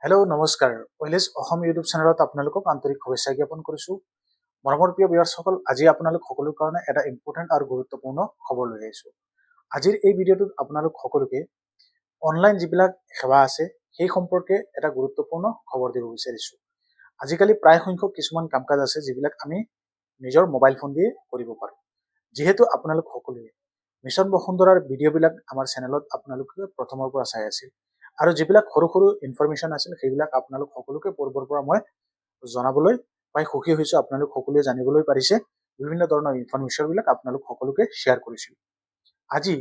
hello' নমস্কাৰ ওয়েলেছ Assam YouTube চেনেলত আপোনালোকক আন্তৰিক শুভেচ্ছা জ্ঞাপন কৰিছোঁ মৰমৰ প্ৰিয় ভিউৱাৰ্ছসকল আজি আপোনালোক সকলোৰ কাৰণে এটা ইম্পৰ্টেণ্ট আৰু গুৰুত্বপূৰ্ণ খবৰ লৈ আহিছোঁ আজিৰ এই ভিডিঅ'টোত আপোনালোক সকলোকে অনলাইন যিবিলাক সেৱা আছে সেই সম্পৰ্কে এটা গুৰুত্বপূৰ্ণ খবৰ দিব বিচাৰিছোঁ আজিকালি প্ৰায় সংখ্যক কিছুমান কাম কাজ আছে যিবিলাক আমি নিজৰ মোবাইল ফোন দিয়ে কৰিব পাৰোঁ যিহেতু আপোনালোক সকলোৱে মিছন বসুন্ধৰাৰ ভিডিঅ'বিলাক আমাৰ চেনেলত আপোনালোকে প্ৰথমৰ পৰা চাই আছিল আৰু যিবিলাক সৰু সৰু ইনফৰমেশ্যন আছিল সেইবিলাক আপোনালোক সকলোকে পূৰ্বৰ পৰা মই জনাবলৈ পাই সুখী হৈছোঁ আপোনালোক সকলোৱে জানিবলৈ পাৰিছে বিভিন্ন ধৰণৰ ইনফৰমেশ্যনবিলাক আপোনালোক সকলোকে শ্বেয়াৰ কৰিছিল আজি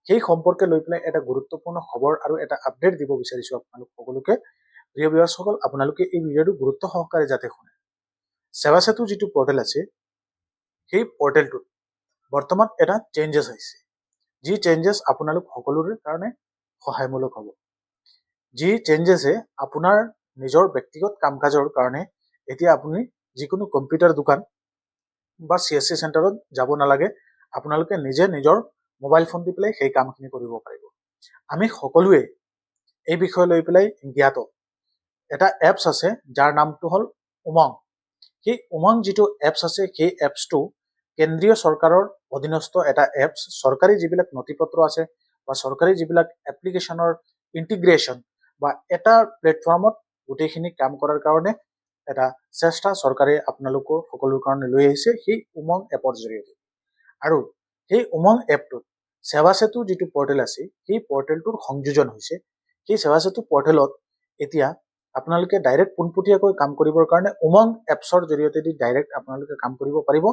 সেই সম্পৰ্কে লৈ পেলাই এটা গুৰুত্বপূৰ্ণ খবৰ আৰু এটা আপডেট দিব বিচাৰিছোঁ আপোনালোক সকলোকে প্ৰিয় ভিউৱাৰ্ছসকল আপোনালোকে এই ভিডিঅ'টো গুৰুত্ব সহকাৰে যাতে শুনে সেৱা সেতু যিটো পৰ্টেল আছে সেই পৰ্টেলটোত বৰ্তমান এটা চেঞ্জেছ হৈছে যি চেঞ্জেছ আপোনালোক সকলোৰে কাৰণে সহায়মূলক হ'ব যি চেঞ্জেছে আপোনাৰ নিজৰ ব্যক্তিগত কাম কাজৰ কাৰণে এতিয়া আপুনি যিকোনো কম্পিউটাৰ দোকান বা CSC চেণ্টাৰত যাব নালাগে আপোনালোকে নিজে নিজৰ মোবাইল ফোন দি পেলাই সেই কামখিনি কৰিব পাৰিব আমি সকলোৱে এই বিষয় লৈ পেলাই জ্ঞাত এটা এপছ আছে যাৰ নামটো হ'ল উমং সেই উমং যিটো এপছ আছে সেই এপছটো কেন্দ্ৰীয় চৰকাৰৰ অধীনস্থ এটা এপছ চৰকাৰী যিবিলাক নথিপত্ৰ আছে বা চৰকাৰী যিবিলাক এপ্লিকেশ্যনৰ ইণ্টিগ্ৰেশ্যন বা এটা প্লেটফৰ্মত গোটেইখিনি কাম কৰাৰ কাৰণে এটা চেষ্টা চৰকাৰে আপোনালোকৰ সকলোৰ কাৰণে লৈ আহিছে সেই উমং এপৰ জৰিয়তে আৰু সেই উমং এপটোত সেৱা সেতু যিটো পৰ্টেল আছে সেই পৰ্টেলটোৰ সংযোজন হৈছে সেই সেৱা সেতু পৰ্টেলত এতিয়া আপোনালোকে ডাইৰেক্ট পোনপটীয়াকৈ কাম কৰিবৰ কাৰণে উমং এপছৰ জৰিয়তে ডাইৰেক্ট আপোনালোকে কাম কৰিব পাৰিব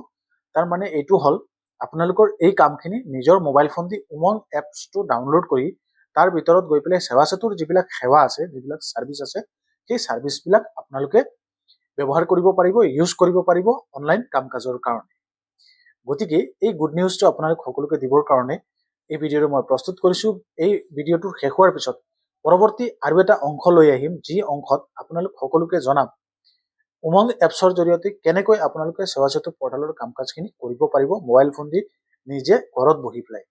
তাৰ মানে এইটো হ'ল আপোনালোকৰ এই কামখিনি নিজৰ মোবাইল ফোন দি উমং এপছটো ডাউনলোড কৰি তাৰ ভিতৰত গৈ পেলাই সেৱা সেতুৰ যিবিলাক সেৱা আছে যিবিলাক সাৰ্ভিস আছে সেই সাৰ্ভিসবিলাক আপোনালোকে ব্যৱহাৰ কৰিব পাৰিব ইউজ কৰিব পাৰিব অনলাইন কাম কাজৰ কাৰণে গতিকে এই গুড নিউজটো আপোনালোক সকলোকে দিবৰ কাৰণে এই ভিডিঅ'টো মই প্ৰস্তুত কৰিছো এই ভিডিঅ'টোৰ শেষ হোৱাৰ পিছত পৰৱৰ্তী আৰু এটা অংশ লৈ আহিম যি অংশত আপোনালোক সকলোকে জনাম উমং এপছৰ জৰিয়তে কেনেকৈ আপোনালোকে সেৱা সেতু পৰ্টেলৰ কাম কাজখিনি কৰিব পাৰিব মোবাইল ফোন দি নিজে ঘৰত বহি পেলাই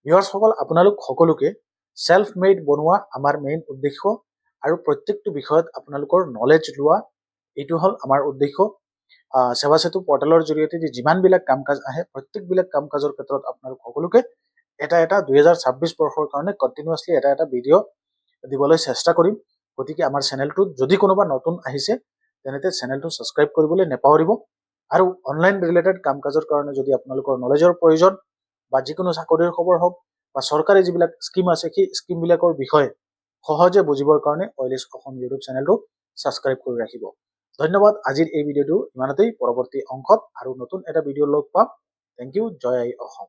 ভিউৱাৰ্ছসকল আপোনালোক সকলোকে সেলফ মেড বনোৱা আমাৰ মেইন উদ্দেশ্য আৰু প্ৰত্যেকটো বিষয়ত আপোনালোকৰ নলেজ লোৱা এইটো হ'ল আমাৰ উদ্দেশ্য সেৱা সেতু পৰ্টেলৰ জৰিয়তে যিমানবিলাক কাম কাজ আহে প্ৰত্যেকবিলাক কাম কাজৰ ক্ষেত্ৰত আপোনালোক সকলোকে এটা 2026 বৰ্ষৰ কাৰণে কন্টিনিউয়াছলি এটা ভিডিঅ' দিবলৈ চেষ্টা কৰিম গতিকে আমাৰ চেনেলটোত যদি কোনোবা নতুন আহিছে তেনেতে চেনেলটো সাবস্ক্ৰাইব কৰিবলৈ নেপাহৰিব আৰু অনলাইন ৰিলেটেড কাম কাজৰ কাৰণে যদি আপোনালোকৰ নলেজৰ প্ৰয়োজন বা যিকোনো চাকৰিৰ খবৰ হওক বা চৰকাৰী যিবিলাক স্কিম আছে সেই স্কিমবিলাকৰ বিষয়ে সহজে বুজিবৰ কাৰণে ওয়েলেছ অসম ইউটিউব চেনেলটো সাবস্ক্ৰাইব কৰি ৰাখিব ধন্যবাদ আজিৰ এই ভিডিঅ'টো ইমানতেই পৰৱৰ্তী অংশত আৰু নতুন এটা ভিডিঅ' লগ পাম থ্যাংক ইউ জয় আই অসম